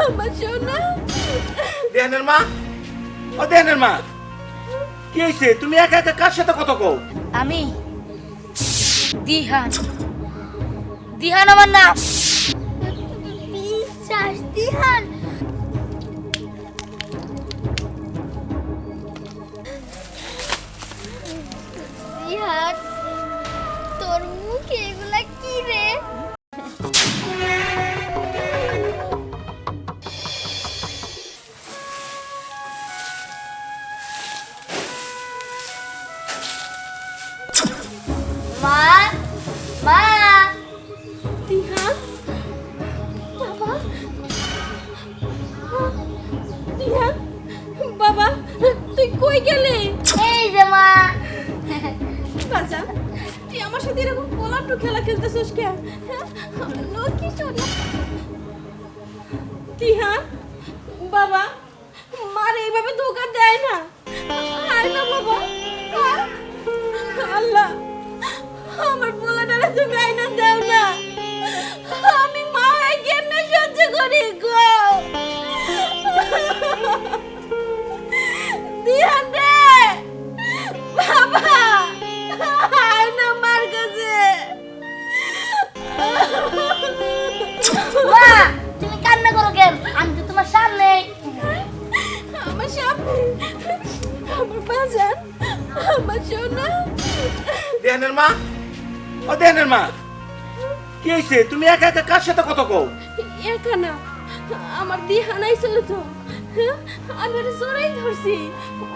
আমার সোনা দেহানের মা, ও দেহানের মা, কি হয়েছে? তুমি একা একা কার সাথে কথা কও? আমি দিহান। দিহান আমার নাম। বিশ্বাস দিহান। দিহান, তোর মুখে এগুলা কি রে? মা, মা। দিহান, বাবা, দিহান, বাবা, তুই কই গেলি? এই যে মা। বাজা, তুই আমার সাথে এরকম পোলাটু খেলা খেলতেছিস কেন? লক্ষ্মী সোনা। দিহান, বাবা, মার এইভাবে ধোকা দেয় না। আয় না বাবা, আয়। আল্লাহ, আমার পোলাটারে তুমি আইনা দাও না। আমি মা হয়ে কেমনে সহ্য করি গো? দিহান রে, বাবা, আয় না মার কাছে। মা, তুমি কান্না করো কেন? আমি তো তোমার সামনে। আমার সামনে? আমার বাজার, আমার সোনা। দেহানের মা, ও দেহানের মা, কি হয়েছে? তুমি একা একা কার সাথে কথা কও? একা না, আমার দিহান আইছিল তো। আমি ওর জোরেই ধরছি।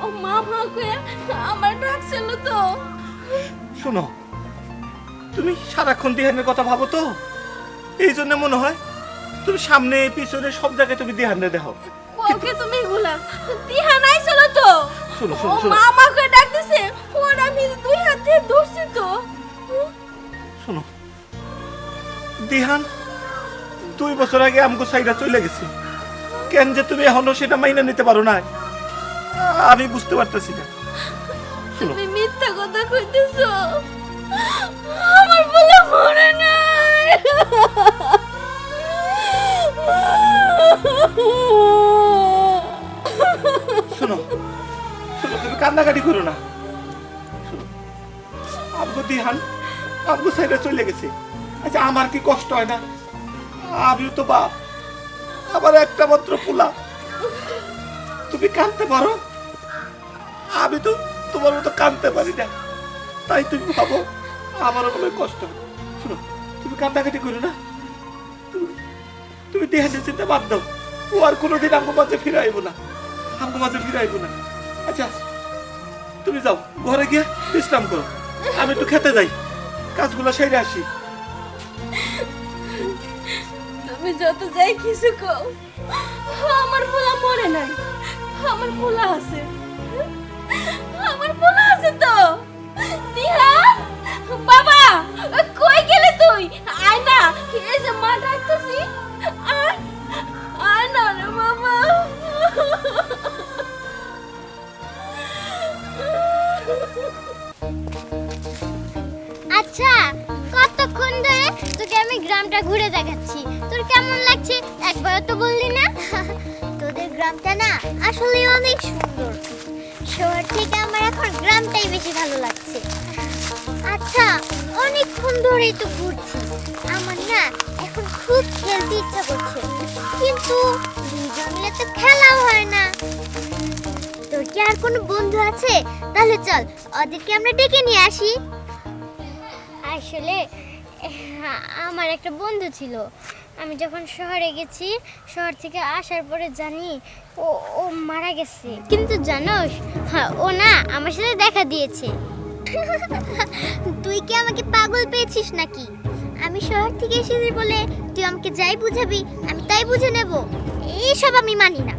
ও মা মা কয়ে আমার ডাকছিল তো। শোনো, তুমি সারাক্ষণ দেহানের কথা ভাবো তো, এই জন্য মনে হয় তুমি সামনে পিছনে সব জায়গায় তুমি দেহানে দেখো। ওকে তুমি এগুলা, দিহান আইছিল তো। শোনো ও শোনো শোনো মা মা কয়ে ডাকতেছে, ওর আমি দুই হাত দিয়ে ধরছি তো। শোনো, দিহান 2 বছর আগে আমগো সাইডা চলে গেছে। কেন যে তুমি এখনো সেটা মাইনা নিতে পারো না, আমি বুঝতে পারতেছি না। শোনো, তুমি মিথ্যা কথা কইতেছো। আমার বলে মরে নাই। শোনো, শোনো, তুমি কান্নাকাটি করো না। শোনো, আমগো দিহান আমগো সাইডা চলে গেছে। আচ্ছা, আমার কি কষ্ট হয় না? আমিও তো বাপ, আমার একটা মাত্র পোলা। তুমি কাঁদতে পারো, আমি তো তোমার মতো কাঁদতে পারি না। তাই তুমি ভাবো আমারও মনে হয় কষ্ট হয়। শোনো, তুমি কান্নাকাটি করো না। তুমি দেহানের চিন্তা বাদ দাও। ও আর কোনোদিন আমগো মাঝে ফিরে আইব না, আমগো মাঝে ফিরে আইব না। আচ্ছা, তুমি যাও, ঘরে গিয়ে বিশ্রাম করো। আমি একটু খেতে যাই, কাজগুলো সেরে আসি। তুমি যত যাই কিছু কও, আমার পোলা মরে নাই। আমার পোলা আছে, আমার পোলা আছে তো। দিহান, বাবা, কই গেলে তুই? আয় না, এই যে মা ডাকতেছি। আয়, আয় না রে বাবা। আচ্ছা, কতক্ষণ ধরে তোকে আমি গ্রামটা ঘুরে দেখাচ্ছি, তোর কেমন লাগছে একবার তো বললি না? তোদের গ্রামটা না আসলে অনেক সুন্দর। শহর থেকে আমার এখন গ্রামটাই বেশি ভালো লাগছে। আচ্ছা, অনেকক্ষণ ধরেই তো ঘুরছি, আমার না এখন খুব খেলতে ইচ্ছা করছে, কিন্তু দুজন মিলে তো খেলাও হয় না। তোর কি আর কোনো বন্ধু আছে? তাহলে চল ওদেরকে আমরা ডেকে নিয়ে আসি। আসলে আমার একটা বন্ধু ছিল, আমি যখন শহরে গেছি, শহর থেকে আসার পরে জানি ও ও মারা গেছে। কিন্তু জানোস, হ্যাঁ, ও না আমার সাথে দেখা দিয়েছে। তুই কি আমাকে পাগল পেয়েছিস নাকি? আমি শহর থেকে এসেছি বলে তুই আমাকে যাই বুঝাবি আমি তাই বুঝে নেব? এইসব আমি মানি না।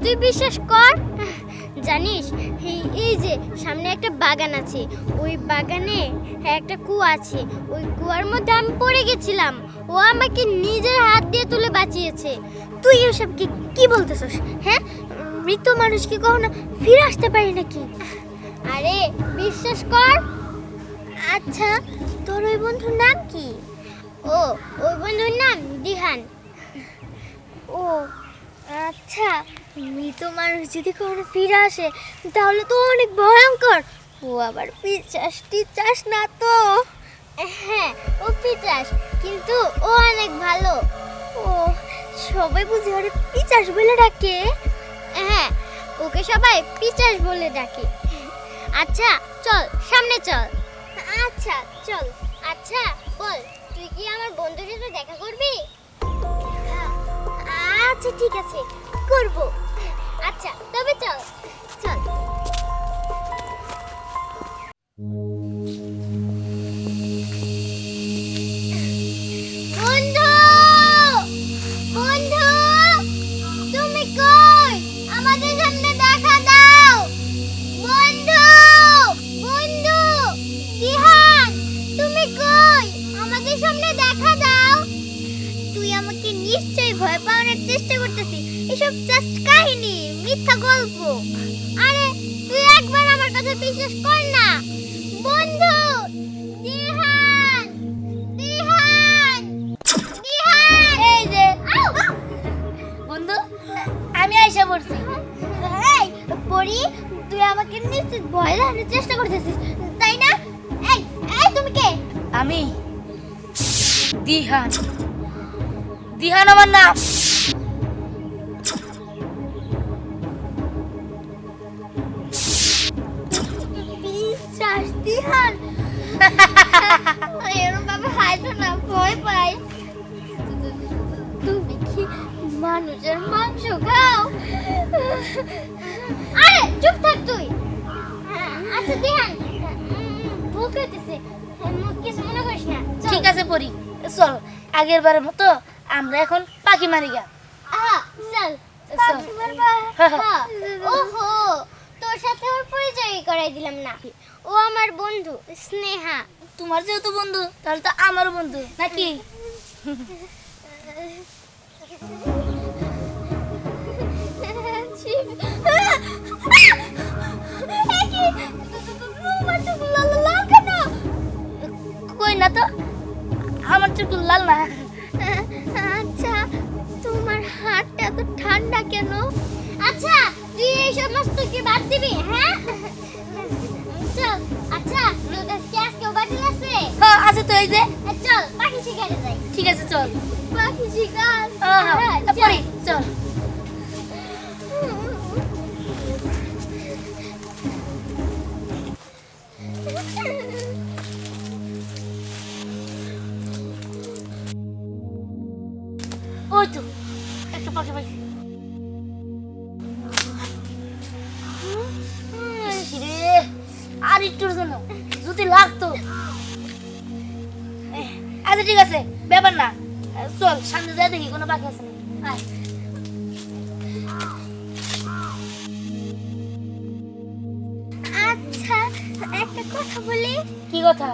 তুই বিশ্বাস কর, জানিস এই যে সামনে একটা বাগান আছে, ওই বাগানে একটা কুয়া আছে, ওই কুয়ার মধ্যে আমি পড়ে গেছিলাম, ও আমাকে নিজের হাত দিয়ে তুলে বাঁচিয়েছে। তুই এসব কি বলতেছস? হ্যাঁ, মৃত মানুষ কি কখনো ফিরে আসতে পারে নাকি? আরে বিশ্বাস কর। আচ্ছা, তোর ওই বন্ধুর নাম কি? ও, ওই বন্ধুর নাম দিহান। ও আচ্ছা, মৃত মানুষ যদি কখনো ফিরে আসে তাহলে তো অনেক ভয়ঙ্কর। ও আবার পিচাস টিচাস না তো? হ্যাঁ, ও পিচাস, কিন্তু ও অনেক ভালো। ও সবাই বুঝি ওরে পিচাস বলে ডাকে? হ্যাঁ, ওকে সবাই পিচাস বলে ডাকে। আচ্ছা চল, সামনে চল। আচ্ছা চল। আচ্ছা বল, তুই কি আমার বন্ধুর সাথে দেখা করবি? আচ্ছা ঠিক আছে, করব। আচ্ছা তবে চল চল। বন্ধু, বন্ধু, তুমি কই? আমাদের সামনে দেখা দাও। বন্ধু, বন্ধু, দিহান, তুমি কই? আমাদের সামনে দেখা দাও। তুই আমাকে নিশ্চয়ই ভয় পাওয়ানোর চেষ্টা করতেছিস। এসব জাস্ট কাহিনী, মিথ্যা গল্প। আরে তুই একবার আমার কথা বিশ্বাস কর না। বন্ধু, দিহান, দিহান, দিহান, এই যে বন্ধু, আমি আইসা পড়ছি। এই পরি, তুই আমাকে নিশ্চিত ভয় দেখানোর চেষ্টা করতেছিস, তাই না? এই এই তুমি কে? আমি দিহান। দিহান আমার নাম। বিশ্বাস দিহান। এরকম ভাবে হাসো না, ভয় পাই। তুমি কি মানুষের মাংস খাও? আরে চুপ থাক তুই। আচ্ছা দিহান, ভুল করতেছে, কিছু মনে করিস না। ঠিক আছে পরি, চল আগের বারের মতো আমরা এখন পাখি মারি গা। চল চল। পাখি মারবা? হ্যাঁ। ওহো, তোর সাথে ওর পরিচয় করাই দিলাম না। ও আমার বন্ধু স্নেহা। তোমার যেহেতু বন্ধু, তাহলে তো আমারও বন্ধু নাকি? কই না তো, আমার চোখ লাল না। আচ্ছা, তোমার হাতটা এত ঠান্ডা কেন? আচ্ছা, তুই এই সমস্ত কি বাদ দিবি? হ্যাঁ চল। আচ্ছা, তোর কাছে আজকে বাতিল আছে? হ্যাঁ আছে তো, এই যে। চল পাখি শিকারে যাই। ঠিক আছে চল। পাখি শিকার? হ্যাঁ পরি, চল। ওই তো একটা পাখি পাখি। রে, আর একটুর জন্য যদি লাগতো। আচ্ছা ঠিক আছে, ব্যাপার না, চল সামনে যাই দেখি কোনো পাখি আছে নাকি। আয়। আচ্ছা, একটা কথা বলি। কি কথা?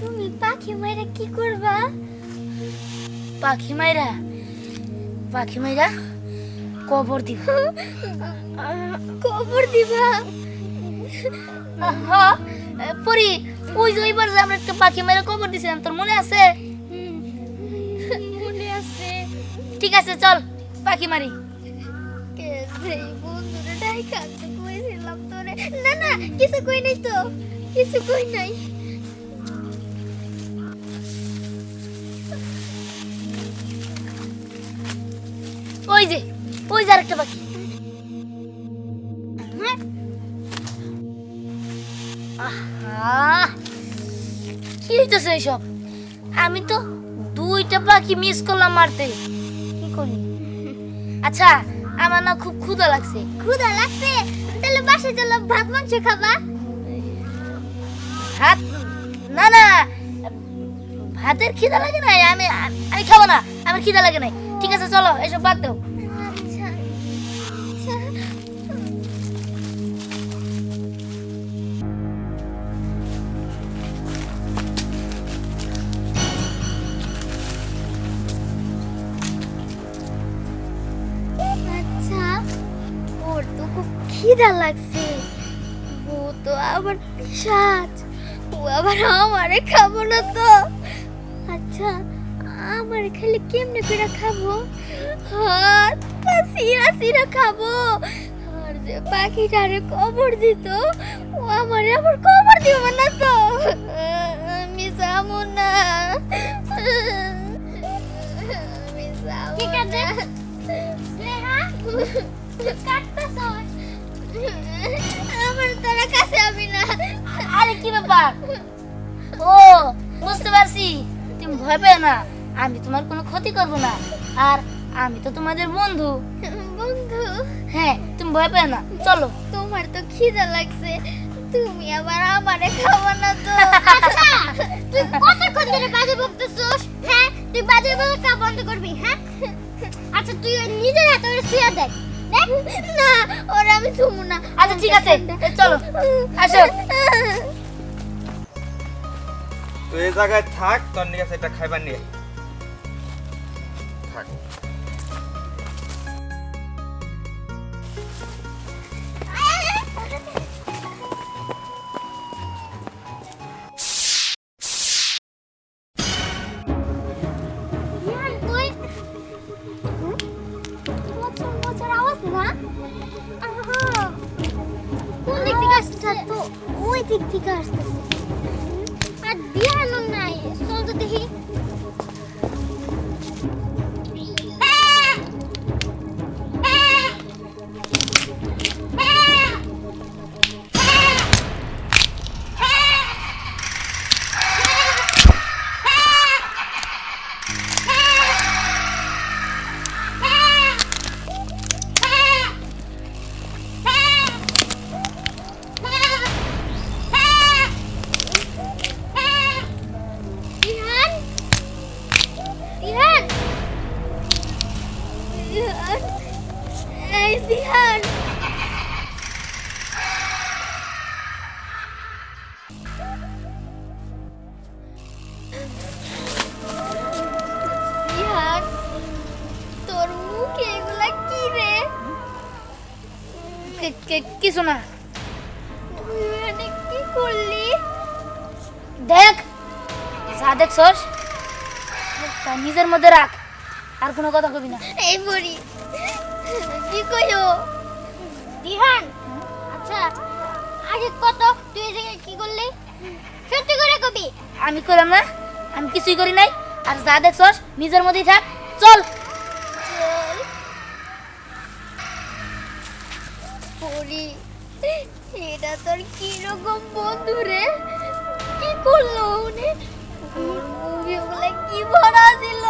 তুমি পাখি মাইরা কি করবা? পাখি মাইরা? পাখি মাইরা কবর দিব। কবর দিবা? হ্যাঁ পরি, ওই যে ওইবার যে আমরা একটা পাখি মাইরা কবর দিছিলাম, তোর মনে আছে? মনে আছে। ঠিক আছে চল পাখি মারি। বন্ধুরে ডাইকা তো কইছিলাম তোরে। না না, কিছু কই নাই তো, কিছু কই নাই। ওই যে আরেকটা পাখি। আহা, কি হইতেছে এইসব? আমি তো দুইটা পাখি মিস করলাম মারতে, কি করি? আচ্ছা, আমার না খুব ক্ষুধা লাগছে। ক্ষুধা লাগছে? তাহলে বাসায় চলো, ভাত মাংস খাবা। ভাত? না না, ভাতের খিদা লাগে নাই, আমি আমি খাবো না, আমার খিদা লাগে নাই। ঠিক আছে চলো, এসব বাদ দাও। আচ্ছা আচ্ছা। আচ্ছা, ওর তো খুব খিদা লাগছে। ও তো আবার পিশাচ, ও আবার আমারে খাবো না তো। আচ্ছা, আমার খালি কেমনে করে খাবো? হাত পা সিরা সিরা খাবো। আর যে পাখিটারে কবর দিত, ও আমারে আবার কবর দিব না তো? আমি যাবো না। আমি যাবো ঠিক আছে স্নেহা, কাটতাছস? আমার তোর কাছে আমি না। আরে কি ব্যাপার? ও বুঝতে পারছি, তুমি ভয় পেও না, আমি তোমার কোনো ক্ষতি করব না, আর আমি তো তোমাদের বন্ধু। বন্ধু, হ্যাঁ তুমি ভয় পেও না, চলো। তোমার তো খিদা লাগছে, তুমি আবার আমারে খাওয়া না তো? আচ্ছা তুই কতক্ষণ ধরে বাজে বকতেছস? হ্যাঁ তুই বাজে বকা বন্ধ করবি? হ্যাঁ আচ্ছা তুই ওই নিজের হাতে ওরে শুয়ে দেখ। দেখ না, ওরে আমি ছুমু না। আচ্ছা ঠিক আছে, চলো আসো। তুই এই জায়গায় থাক, তোর নিয়ে সেটা খাইবার নিয়ে থাক। ইয়ার তুই মোচর মোচর আওয়াজ না? আহা, কোন দিক থেকে আসছে? তো ওই দিক থেকে আসতেছে। আর দিয়ানো নাই, চল তো দেখি। Ihan! Ihan! Ihan! Eh, Ihan! Ihan! তোর মুখে এগুলা কি রে? কিছু না, তুই এখানে কি করলি? দেখ যা দেখছস তা নিজের মধ্যে রাখ, আর কোনো কথা কবি না। এই বড়ি কি কইও? দিহান, আচ্ছা আগে কত তুই এই জায়গায় কি করলি? সত্যি করে কবি। আমি করলাম না, আমি কিছুই করি নাই, আর যা দেখছস নিজের মধ্যেই থাক, চল। বড়ি এটা তোর কি রকম বন্ধু রে? কি করলো উনি? ওর মুখে বলে কি ভরা দিল?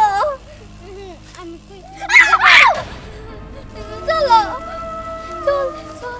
আমি কই চলো চল চল।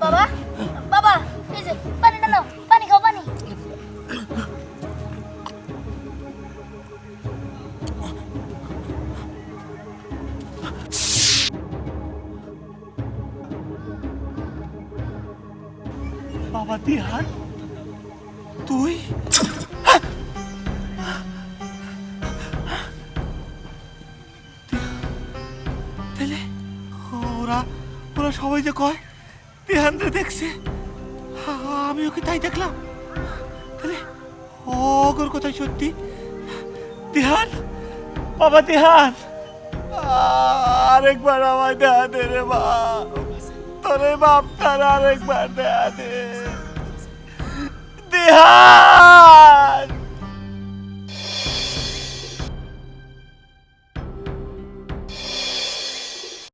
বাবা বাবা, এই যে পানিটা নাও, পানি খাও, পানি। বাবা দিহান, তুই তাহলে ওরা ওরা সবাই যে কয় দিহান রে দেখছে, আমি ওকে তাই দেখলাম, তাহলে ওগর কথাই সত্যি। দিহান, বাবা দিহান, আরেকবার আমায় দেয়া দে রে বাপ, তোরে বাপ তার আরেকবার দেয়া দে।